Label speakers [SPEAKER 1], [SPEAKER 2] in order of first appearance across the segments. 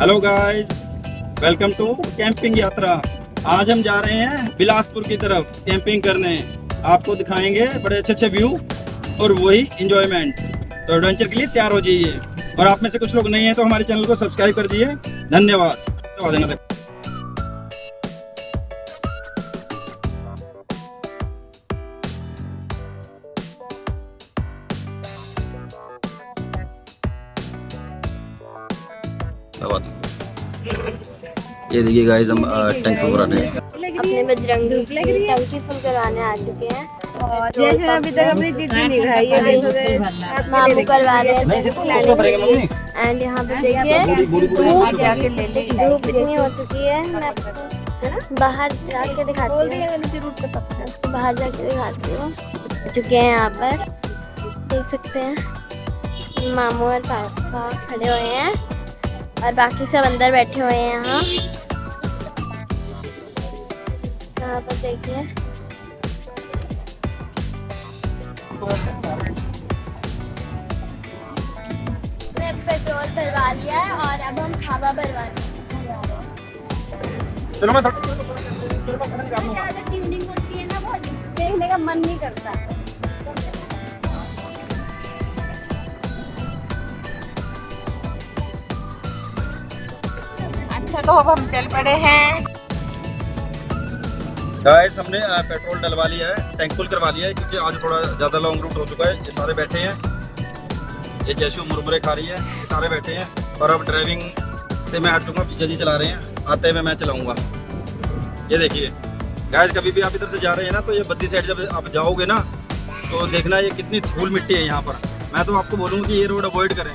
[SPEAKER 1] Hello guys, welcome to camping यात्रा। आज हम जा रहे हैं बिलासपुर की तरफ कैंपिंग करने। आपको दिखाएंगे बड़े अच्छे अच्छे व्यू और वही एंजॉयमेंट। तो एडवेंचर के लिए तैयार हो जाइए। और आप में से कुछ लोग नहीं हैं तो हमारे चैनल को सब्सक्राइब कर दीजिए। धन्यवाद। दबा देना।
[SPEAKER 2] ये देखिए गाइस, हम टैंक फुल करा रहे हैं।
[SPEAKER 3] अपने बजरंगी की टंकी फुल करवाने आ चुके हैं।
[SPEAKER 4] जैसे अभी तक अपनी चीजें नहीं खाई है,
[SPEAKER 3] मामू करवा रहे हैं एंड यहाँ पे देखिए धूप
[SPEAKER 4] जाके ले ले।
[SPEAKER 3] धूप इतनी हो चुकी है। मैं आपको बाहर जाके दिखाती हूँ। बाहर जाके दिखाती हूँ। चुके हैं यहाँ पर, देख सकते हैं मामू और पापा खड़े हुए हैं और बाकी सब अंदर बैठे हुए हैं। यहाँ पर देखिए पेट्रोल भरवा लिया है और अब हम हवा भरवाने
[SPEAKER 1] चलो मैं
[SPEAKER 3] ज़्यादा ट्यूनिंग होती है ना, वो देखने का मन नहीं करता।
[SPEAKER 4] अच्छा तो अब हम चल पड़े हैं।
[SPEAKER 1] गाइस, हमने पेट्रोल डलवा लिया है, टैंक फुल करवा लिया है क्योंकि आज थोड़ा ज़्यादा लॉन्ग रूट हो चुका है। ये सारे बैठे हैं, ये जैशु मुरमुरे खा रही है, ये सारे बैठे हैं। और अब ड्राइविंग से मैं हटूंगा, पीछे जी चला रहे हैं, आते हुए मैं चलाऊंगा। ये देखिए गाइस, कभी भी आप इधर से जा रहे हैं ना तो ये बद्दी साइड जब आप जाओगे ना तो देखना ये कितनी धूल मिट्टी है यहाँ पर। मैं तो आपको बोलूँगा कि ये रोड अवॉइड करें।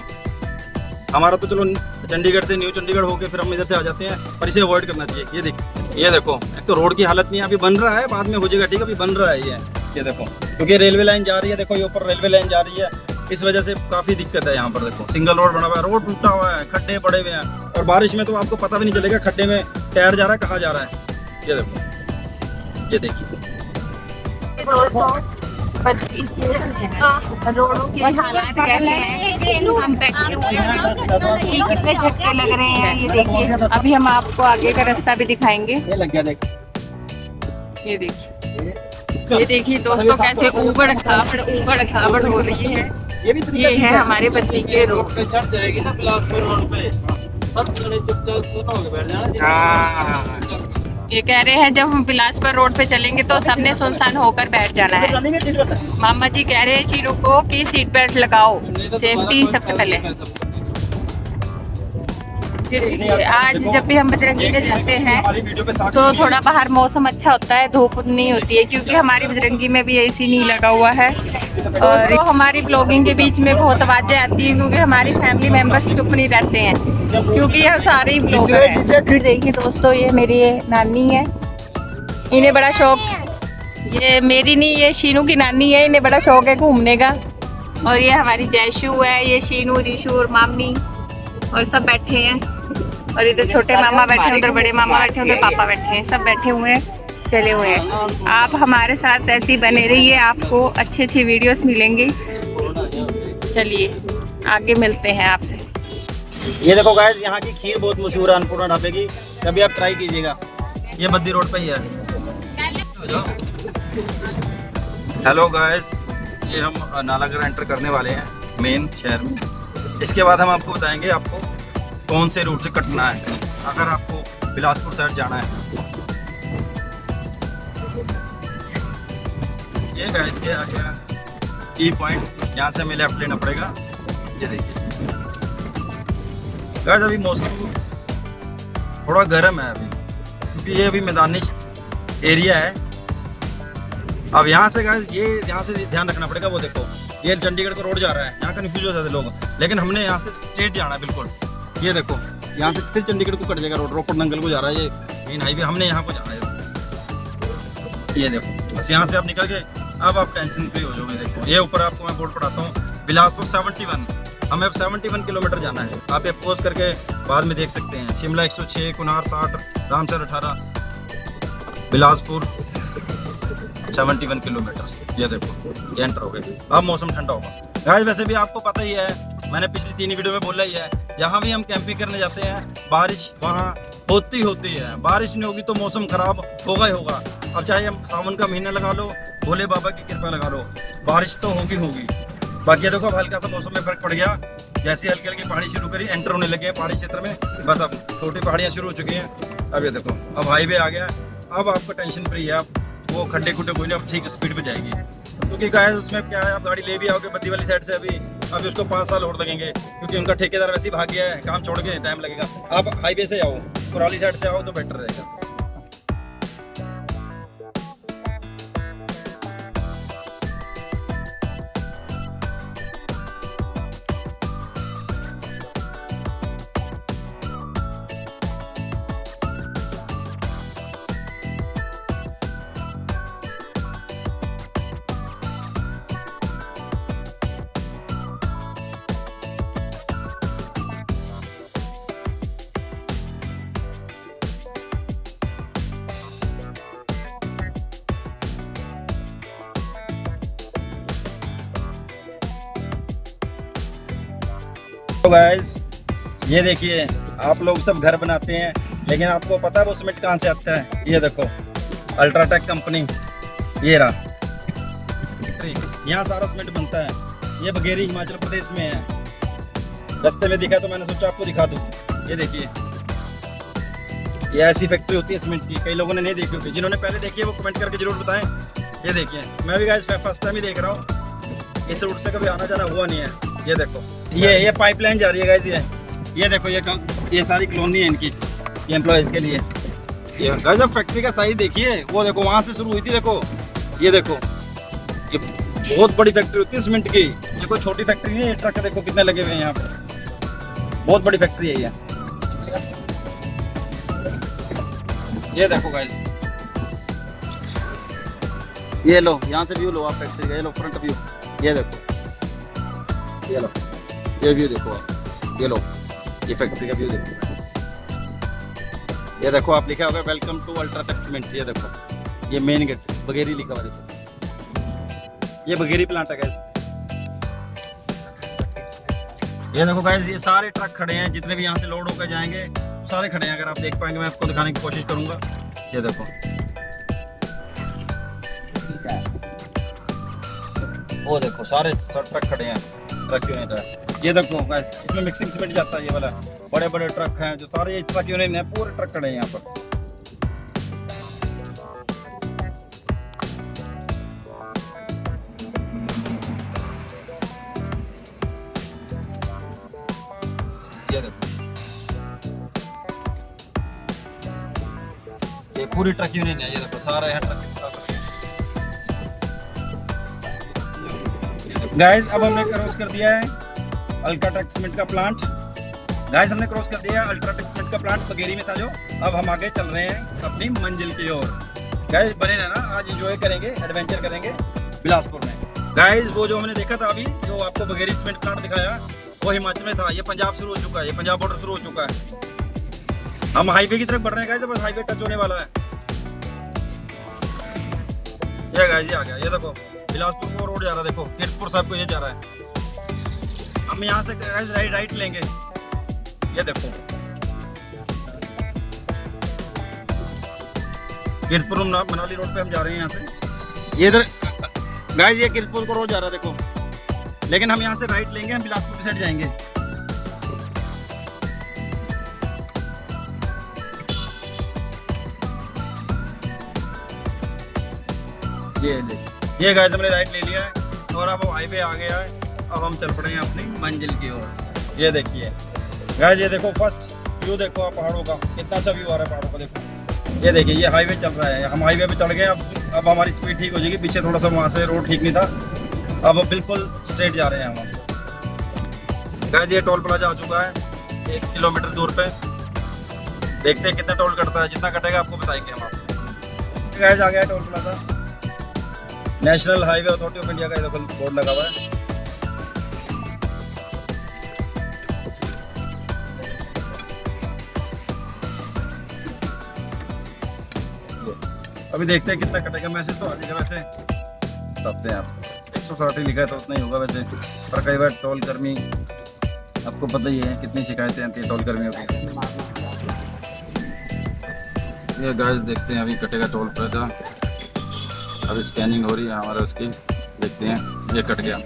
[SPEAKER 1] हमारा तो चलो चंडीगढ़ से न्यू चंडीगढ़ होके फिर हम इधर से आ जाते हैं, पर इसे अवॉइड करना चाहिए। ये देखो एक तो रोड की हालत नहीं है, अभी बन रहा है, बाद में हो जाएगा ठीक है, अभी बन रहा है ये देखो, क्योंकि रेलवे लाइन जा रही है। देखो ये ऊपर रेलवे लाइन जा रही है, इस वजह से काफ़ी दिक्कत है यहाँ पर। देखो सिंगल रोड बना हुआ है, रोड टूटा हुआ है, खड्डे पड़े हुए हैं और बारिश में तो आपको पता भी नहीं चलेगा खड्डे में टायर जा रहा है कहाँ जा रहा है। ये देखो, ये देखिए
[SPEAKER 4] दोस्तों रोडों के हालात कैसे हैं, हम बैठे हुए हैं, कितने झटके लग रहे हैं। ये देखिए, अभी हम आपको आगे का रास्ता भी दिखाएंगे।
[SPEAKER 1] ये लग गया, देख
[SPEAKER 4] ये देखिए दोस्तों कैसे ऊबड़ खाबड़ हो रही है। ये है हमारे बद्दी के रोड पे चढ़ जाएगी ना बिलासपुर रोड पे। ये कह रहे हैं जब हम बिलासपुर रोड पे चलेंगे तो सबने सुनसान होकर बैठ जाना है। मामा जी कह रहे हैं चीरों को कि सीट बेल्ट लगाओ, सेफ्टी सबसे पहले। आज जब भी हम बजरंगी में जाते हैं तो थोड़ा बाहर मौसम अच्छा होता है, धूप नहीं होती है, क्योंकि हमारी बजरंगी में भी एसी नहीं लगा हुआ है। और तो हमारी ब्लॉगिंग के बीच में बहुत आवाजें आती हैं क्योंकि हमारी फैमिली मेंबर्स चुप नहीं रहते हैं, क्योंकि यहाँ सारे ही ब्लॉगर हैं। देखिए दोस्तों, ये मेरी नानी है, इन्हें बड़ा शौक, ये मेरी नहीं, ये शीनू की नानी है, इन्हें बड़ा शौक है घूमने का। और ये हमारी जैशु है, ये शीनू, रीशु और मामी और सब बैठे हैं। और इधर छोटे मामा बैठे हैं, उधर बड़े मामा बैठे हैं, उधर पापा बैठे हैं, सब बैठे हुए हैं, चले हुए हैं। आप हमारे साथ ऐसे ही बने रहिए, आपको अच्छी अच्छी वीडियोस मिलेंगी। चलिए आगे मिलते हैं आपसे।
[SPEAKER 1] ये देखो गाइस, यहाँ की खीर बहुत मशहूर है अन्नपूर्णा ढाबे की, कभी आप ट्राई कीजिएगा। ये बद्दी रोड पे ही है। हेलो गाइस, ये हम नालागढ़ एंटर करने वाले हैं मेन शहर में। इसके बाद हम आपको बताएंगे आपको कौन से रूट से कटना है अगर आपको बिलासपुर साइड जाना है। ये गाइस के आगे ई पॉइंट, यहाँ से हमें लेफ्ट लेना पड़ेगा। ये देखिए गाइस, अभी मौसम थोड़ा गर्म है अभी, क्योंकि ये अभी मैदानी एरिया है। अब यहाँ से गाइस, ये यहाँ से ध्यान रखना पड़ेगा। वो देखो, ये चंडीगढ़ का रोड जा रहा है, यहाँ कन्फ्यूज हो जाते लोग, लेकिन हमने यहाँ से स्ट्रेट जाना है बिल्कुल। ये देखो, यहाँ से फिर चंडीगढ़ को कट जाएगा रोड, रोपड़ नंगल को जा रहा है ये मेन हाईवे, हमने यहाँ को जाना है। ये देखो, बस यहाँ से आप निकल गए, अब आप टेंशन फ्री हो जाओगे। देखो ये ऊपर आपको मैं बोर्ड पढ़ाता हूँ, बिलासपुर 71, हमें अब 71 किलोमीटर जाना है। आप ये पोज करके बाद में देख सकते हैं। Shimla 106, Kunar 60, Ramsar 18, Bilaspur 71 kilometre. ये देखो, ये एंटर हो गए। अब मौसम ठंडा होगा गाइस। वैसे भी आपको पता ही है, मैंने पिछली 3 वीडियो में बोला ही है जहाँ भी हम कैंपिंग करने जाते हैं बारिश वहाँ होती है। बारिश नहीं होगी तो मौसम खराब होगा ही होगा। अब चाहे हम सावन का महीना लगा लो, भोले बाबा की कृपा लगा लो, बारिश तो होगी। बाकी देखो अब हल्का सा मौसम में फर्क पड़ गया, जैसे हल्की हल्की पहाड़ी शुरू करी, एंटर होने लगे हैं पहाड़ी क्षेत्र में। बस अब छोटी पहाड़ियाँ शुरू हो चुकी हैं। अब ये देखो अब हाईवे आ गया, अब आपको टेंशन फ्री है। आप वो खड्डे खुड्डे कोई नहीं, अब ठीक स्पीड पे जाएगी। क्योंकि गाइस उसमें क्या है, आप गाड़ी ले भी आओगे बद्दी वाली साइड से अभी उसको 5 साल और लगेंगे, क्योंकि उनका ठेकेदार वैसे ही भाग गया है, काम छोड़ के टाइम लगेगा। आप हाईवे से आओ, कुराली साइड से आओ तो बेटर रहेगा। तो गाइस ये देखिए, आप लोग सब घर बनाते हैं, लेकिन आपको पता है वो सीमेंट कहाँ से आता है? ये देखो अल्ट्राटेक कंपनी, ये रहा, यहाँ सारा सीमेंट बनता है। ये बघेरी हिमाचल प्रदेश में है। रास्ते में दिखा तो मैंने सोचा आपको दिखा दूँ। ये देखिए, ये ऐसी फैक्ट्री होती है सीमेंट की। कई लोगों ने नहीं देखी होगी, जिन्होंने पहले देखी है वो कमेंट करके जरूर बताएं। ये देखिए, मैं भी गाइस फर्स्ट टाइम ही देख रहा हूँ, इस रूट से कभी आना जाना हुआ नहीं है। ये देखो ये पाइपलाइन जा रही है गाइस। ये देखो ये सारी कॉलोनी है इनकी, ये एम्प्लॉयज़ के लिए। ये गाइस अब फैक्ट्री का साइज देखिए, वो देखो वहाँ से शुरू हुई थी। देखो ये देखो, ये बहुत बड़ी फैक्ट्री होती है सीमेंट की। ये कोई छोटी फैक्ट्री नहीं है। ट्रक देखो कितने लगे हुए हैं यहाँ पे, बहुत बड़ी फैक्ट्री है ये देखो गाइस, ये लो यहाँ से व्यू लो आप फैक्ट्री का। ये लो फ्रंट व्यू, ये देखो, ये लो ये व्यू देखो आप, ये लो ये फैक्ट्री का व्यू देखो। ये देखो आप लिखा होगा वेलकम टू अल्ट्राटेक सीमेंट। ये देखो ये मेन गेट बघेरी लिखा हुआ, देखो ये बघेरी प्लांट है गाइस। ये देखो गाइस, ये सारे ट्रक खड़े हैं, जितने भी यहाँ से लोड होकर जाएंगे सारे खड़े हैं। अगर आप देख पाएंगे मैं आपको दिखाने की कोशिश करूंगा। ये देखो वो देखो सारे ट्रक खड़े हैं, ट्रक यूनिट है। ये देखो गाइस, इसमें मिक्सिंग सीमेंट जाता है। ये वाला बड़े बड़े ट्रक हैं जो सारे ट्रक यूनिट हैं, पूरे ट्रक खड़े हैं यहाँ पर। ये देखो ये पूरी ट्रक यूनियन है। ये देखो सारा यहाँ ट्रक गाइस। अब हमने क्रॉस कर दिया है अल्ट्राटेक सीमेंट का प्लांट। गाइस हमने क्रॉस कर दिया है अल्ट्राटेक सीमेंट का प्लांट, बघेरी में था जो। अब हम आगे चल रहे हैं अपनी मंजिल की ओर। गाइस बने रहना, आज एंजॉय करेंगे, एडवेंचर करेंगे बिलासपुर में। गाइस वो जो हमने देखा था अभी, जो आपको बघेरी सीमेंट प्लांट दिखाया, वो हिमाचल में था। ये पंजाब शुरू हो चुका है, ये पंजाब बॉर्डर शुरू हो चुका है। हम हाईवे की तरफ बढ़ रहे हैं गाइस, बस हाईवे टच होने वाला है। ये गाइस ये आ गया, ये देखो बिलासपुर को रोड जा रहा है। देखो कीरतपुर साहब को ये जा रहा है। हम यहाँ से गाइस राइट लेंगे। ये देखो कीरतपुर मनाली रोड पे हम जा रहे हैं यहाँ से। ये इधर गाइस ये कीरतपुर को रोड जा रहा है देखो, लेकिन हम यहाँ से राइट लेंगे, हम बिलासपुर की साइड जाएंगे। ये गाइस हमने राइट ले लिया है और अब हाईवे आ गया है। अब हम चल पड़े हैं अपनी मंजिल की ओर। ये देखिए गाइस, ये देखो फर्स्ट व्यू देखो आप पहाड़ों का, कितना अच्छा व्यू आ रहा है पहाड़ों का। देखो ये देखिए, ये हाईवे चल रहा है, हम हाईवे पे चढ़ गए। अब हमारी स्पीड ठीक हो जाएगी। पीछे थोड़ा सा वहाँ से रोड ठीक नहीं था, अब बिल्कुल स्ट्रेट जा रहे हैं हम। गाइस ये टोल प्लाजा आ चुका है 1 किलोमीटर दूर पे। देखते हैं कितना टोल कटता है, जितना कटेगा आपको बताएंगे हम आपको। गाइस आ गया toll plaza, national highway authority of India का देखो बोर्ड लगा हुआ है। अभी देखते हैं कितना कटेगा। मैसेज तो आ जाएगा, वैसे बताते हैं आप 160 लिखा है तो उतना ही होगा वैसे, पर कई बार टोल कर्मी आपको पता ही है कितनी शिकायतें आती हैं टोल कर्मियों की। ये गाइस देखते हैं, अभी कटेगा टोल प्लाजा, अभी स्कैनिंग हो रही है हमारा उसकी, देखते हैं। ये कट गया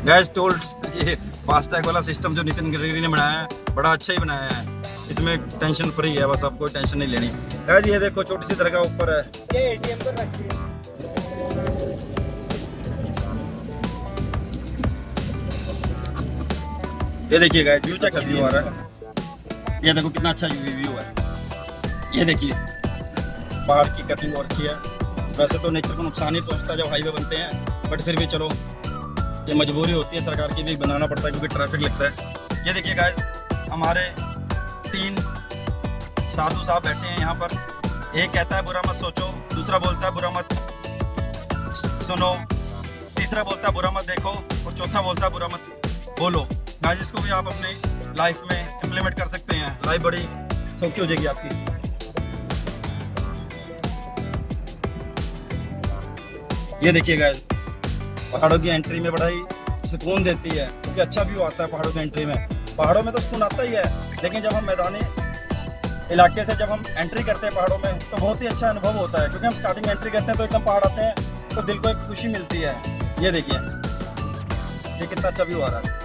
[SPEAKER 1] गाइस टोल। ये फास्टैग वाला सिस्टम जो नितिन गडकरी ने बनाया है बड़ा अच्छा ही बनाया है, इसमें टेंशन फ्री है, बस आपको टेंशन नहीं लेनी। गाइस ये देखो छोटी सी दरगाह ऊपर है, ये एटीएम पर रखी है। ये देखिए गाइस व्यू चेक कीजिए आ रहा है, ये देखो कितना अच्छा व्यू है। ये देखिए पहाड़ की कटिंग और की है। वैसे तो नेचर को नुकसान ही पहुंचता है जब हाईवे बनते हैं, बट फिर भी चलो ये मजबूरी होती है सरकार की भी, बनाना पड़ता है क्योंकि ट्रैफिक लगता है। ये देखिए गाइस हमारे 3 साधु साहब बैठे हैं यहाँ पर। एक कहता है बुरा मत सोचो, दूसरा बोलता है बुरा मत सुनो, तीसरा बोलता है बुरा मत देखो, और चौथा बोलता है बुरा मत बोलो। गाइस इसको भी आप अपने लाइफ में इम्प्लीमेंट कर सकते हैं, लाइफ बड़ी सौखी हो जाएगी आपकी। ये देखिए गाइस पहाड़ों की एंट्री में बड़ा ही सुकून देती है, क्योंकि अच्छा व्यू आता है पहाड़ों की एंट्री में। पहाड़ों में तो सुकून आता ही है, लेकिन जब हम मैदानी इलाके से जब हम एंट्री करते हैं पहाड़ों में तो बहुत ही अच्छा अनुभव होता है, क्योंकि हम स्टार्टिंग में एंट्री करते हैं तो एकदम पहाड़ आते हैं तो दिल को एक खुशी मिलती है। ये देखिए ये कितना अच्छा व्यू आ रहा है।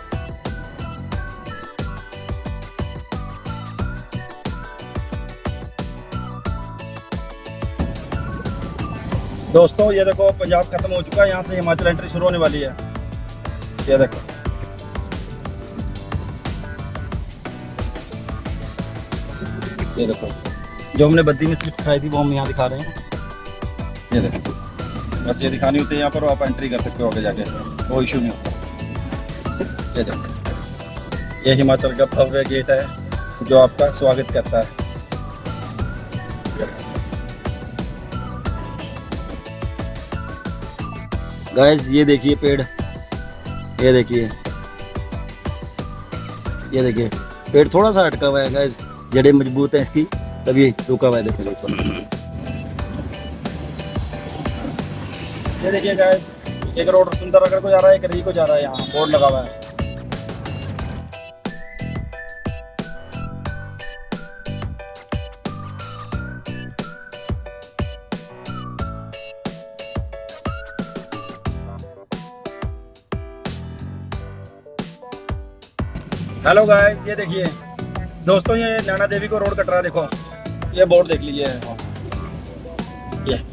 [SPEAKER 1] दोस्तों ये देखो पंजाब खत्म हो चुका है, यहाँ से हिमाचल एंट्री शुरू होने वाली है। ये देखो ये देखो जो हमने बद्दी में स्लिप खाई थी वो हम यहाँ दिखा रहे हैं। ये देखो बस ये दिखानी होती है यहाँ पर, आप एंट्री कर सकते हो आगे जाके, कोई इशू नहीं होता। ये देखो ये हिमाचल का भव्य गेट है जो आपका स्वागत करता है।
[SPEAKER 2] गाइस ये देखिए पेड़, ये देखिए पेड़ थोड़ा सा अटका हुआ है गाइस, जड़ें मजबूत हैं इसकी तभी रुका हुआ है। देखो
[SPEAKER 1] ये देखिए गाइस एक रोड सुंदरनगर को जा रहा है, एक री को जा रहा है, यहाँ बोर्ड लगा हुआ है। हेलो गाइस ये देखिए दोस्तों ये नैना देवी को रोड कट रहा है। देखो ये बोर्ड देख लीजिए,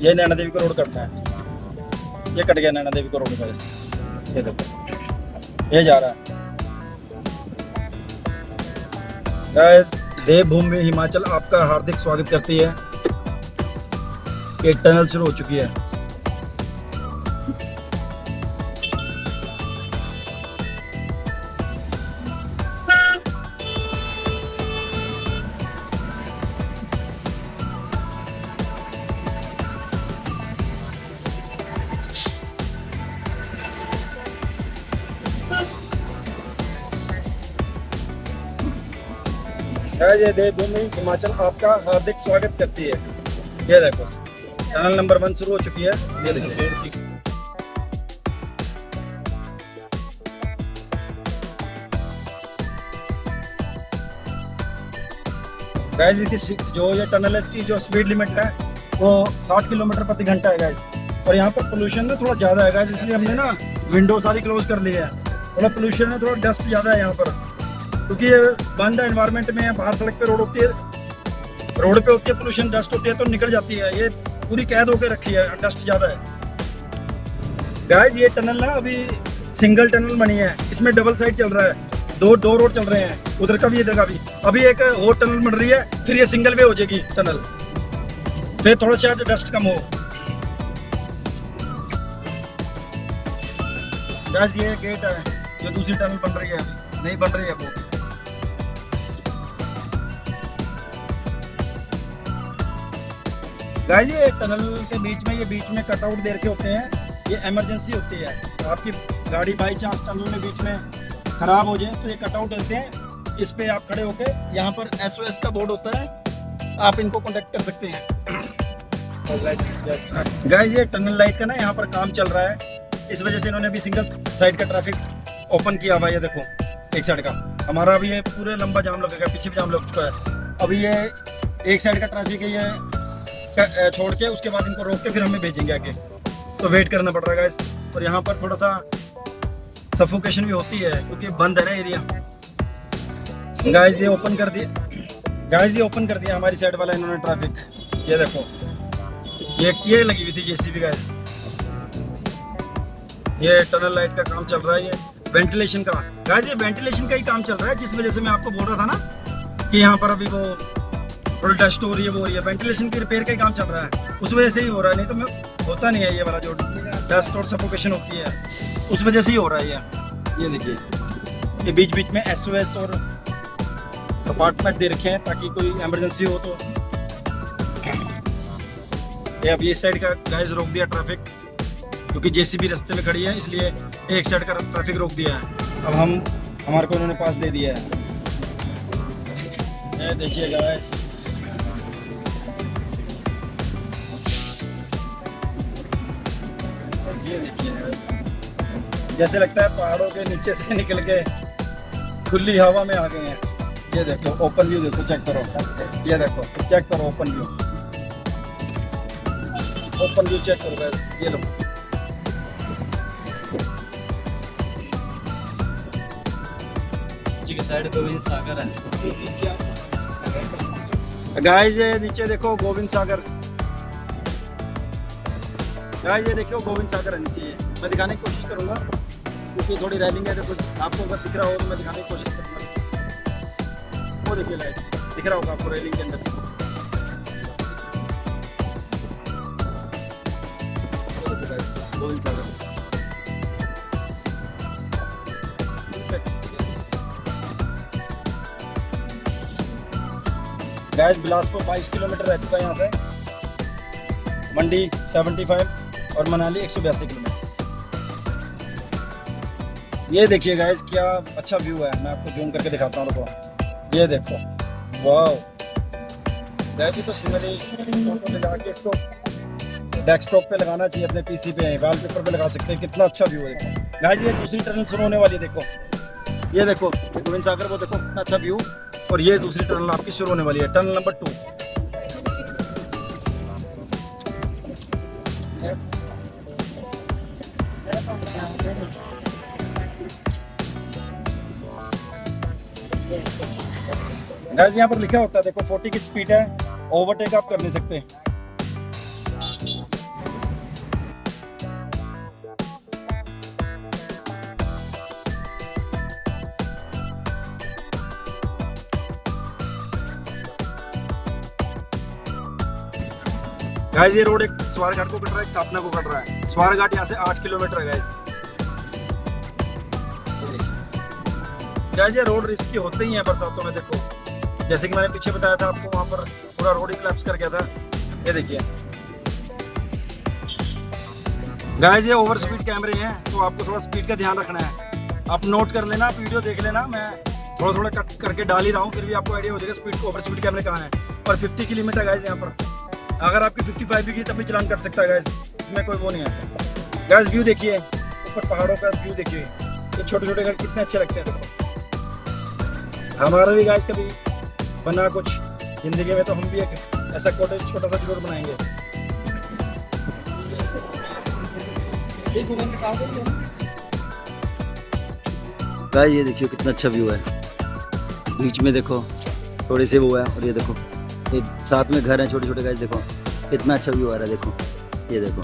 [SPEAKER 1] ये नैना देवी को रोड कटना है, ये कट गया नैना देवी को रोड का। ये देखो ये जा रहा है। गाइस देवभूमि हिमाचल आपका हार्दिक स्वागत करती है। एक टनल शुरू हो चुकी है। ये देवभूमि हिमाचल आपका हार्दिक स्वागत करती है। ये देखो टनल नंबर 1 शुरू हो चुकी है। ये देखिए गाइस इसकी जो ये टनल है इसकी जो स्पीड लिमिट है वो 60 किलोमीटर प्रति घंटा है गाइस। और यहाँ पर पोल्यूशन ना थोड़ा ज़्यादा है गाइस, इसलिए हमने ना विंडो सारी क्लोज कर ली है। थोड़ा पोल्यूशन है, थोड़ा डस्ट ज़्यादा है यहाँ पर, क्योंकि ये बंद एनवायरनमेंट में है। बाहर सड़क पे रोड होती है, रोड पे होती है पोल्यूशन, डस्ट होती है तो निकल जाती है। ये पूरी कैद होकर रखी है, डस्ट ज़्यादा है गाइस। ये टनल ना अभी सिंगल टनल बनी है, इसमें डबल साइड चल रहा है, दो रोड चल रहे हैं, उधर का भी इधर का भी। अभी एक और टनल बन रही है, फिर ये सिंगल वे हो जाएगी टनल, फिर थोड़ा शायद डस्ट कम हो। गाइस ये गेट है जो दूसरी टनल बन रही है, अभी नहीं बन रही है वो। गाइस ये टनल के बीच में कटआउट दे रखे होते हैं, ये इमरजेंसी होती है। आपकी गाड़ी बाई चांस टनल में बीच में खराब हो जाए तो ये कटआउट देते हैं, इस पे आप खड़े होके यहाँ पर SOS का बोर्ड होता है, आप इनको कांटेक्ट कर सकते हैं। गाइस ये टनल लाइट का ना यहाँ पर काम चल रहा है, इस वजह से इन्होंने अभी सिंगल साइड का ट्रैफिक ओपन किया हुआ है, ये देखो एक साइड का। हमारा अभी ये पूरे लंबा जाम लगेगा, पीछे भी जाम लग चुका है। अभी ये एक साइड का ट्रैफिक है, ये छोड़ के उसके बाद इनको रोक के फिर हमें भेजेंगे आगे, तो वेट करना पड़ रहा है गाइस। और यहाँ पर थोड़ा सा सफोकेशन भी होती है क्योंकि बंद है ना एरिया। गाइस ये ओपन कर दिया, गाइस ये ओपन कर दिया हमारी साइड वाला इन्होंने ट्रैफिक। ये देखो ये लगी हुई थी जेसीबी गाइस। ये टनल लाइट का काम चल रहा है, ये वेंटिलेशन का गाइस, ये वेंटिलेशन का ही काम चल रहा है, जिस वजह से मैं आपको बोल रहा था ना कि यहाँ पर अभी वो थोड़ी डस्ट हो रही है, वो हो रही है, वेंटिलेशन की रिपेयर का ही काम चल रहा है, उस वजह से ही हो रहा है। नहीं तो मैं होता नहीं है ये वाला जो डस्ट और सफोकेशन होती है, उस वजह से ही हो रहा है। ये देखिए ये बीच बीच में SOS और अपार्टमेंट दे रखे हैं ताकि कोई इमरजेंसी हो तो। ये अब ये साइड का गाइस रोक दिया ट्रैफिक क्योंकि जेसीबी रास्ते में खड़ी है, इसलिए एक साइड का ट्रैफिक रोक दिया है। अब हमारे को उन्होंने पास दे दिया है। ये देखिए गाइस, ये देखिए जैसे लगता है पहाड़ों के नीचे से निकल के खुली हवा में आ गए हैं। ये देखो ओपन व्यू देखो, चेक करो, ये देखो चेक करो open view, open view check करो गाइस। ये लो
[SPEAKER 2] नीचे की साइड गोविंद सागर है
[SPEAKER 1] गाइस। ये नीचे देखो गोविंद सागर गाइस, ये देखो गोविंद सागर है नीचे। मैं दिखाने की कोशिश करूंगा क्योंकि थोड़ी रैलिंग है, तो कुछ आपको अगर दिख रहा हो तो मैं दिखाने की कोशिश करूंगा। वो देखिए गाइस, दिख रहा होगा आपको रेलिंग के अंदर से। गोविंद सागर गाइस, बिलासपुर 22 किलोमीटर रह चुका है यहाँ से, मंडी 75 और मनाली 182 किलोमीटर। ये देखिए गाइस क्या अच्छा व्यू है, मैं आपको जूम करके दिखाता हूँ आपको। ये देखो वाह गाइस, ये तो सिनरी फोटो लगा के इसको डेस्कटॉप पे लगाना चाहिए, अपने पीसी पे वॉलपेपर पे लगा सकते हैं। कितना अच्छा व्यू है देखो गाइस। ये दूसरी टनल शुरू होने वाली है, देखो ये देखो गोविंद सागर, वो देखो कितना अच्छा व्यू। और ये दूसरी टनल आपकी शुरू होने वाली है, टनल नंबर 2। गाइस यहाँ पर लिखा होता है देखो 40 की स्पीड है, ओवरटेक आप कर नहीं सकते। गाइस ये रोड एक स्वारघाट को कट रहा है, स्थापना को कट रहा है। स्वारघाट यहाँ से 8 किलोमीटर है गाइस। गाइस ये रोड रिस्की होते ही हैं बरसातों में, देखो जैसे कि मैंने पीछे बताया था आपको, वहाँ पर पूरा रोड ही कोलैप्स कर गया था। ये देखिए गाइस, ये ओवर स्पीड कैमरे हैं तो आपको थोड़ा स्पीड का ध्यान रखना है। आप नोट कर लेना, वीडियो देख लेना, मैं थोड़ा थोड़ा कट करके डाल ही रहा हूँ, फिर भी आपको आइडिया हो जाएगा स्पीड ओवर स्पीड कैमरे कहाँ है। और 50 की लिमिट है गाइस यहाँ पर, अगर आपकी 55 भी की तब भी चलान कर सकता है गाइस, इसमें कोई वो नहीं है। गाइस व्यू देखिए, ऊपर पहाड़ों का व्यू देखिए, ये छोटे छोटे घर कितने अच्छे लगते हैं। देखो हमारा भी गाइस कभी बना कुछ जिंदगी में तो हम भी एक ऐसा कॉटेज छोटा सा जरूर बनाएंगे।
[SPEAKER 2] गाइस ये देखियो कितना अच्छा व्यू है, बीच में देखो थोड़े से वो है, और ये देखो ये साथ में घर हैं छोटे छोटे। गाइस देखो कितना अच्छा व्यू आ रहा है, देखो ये देखो।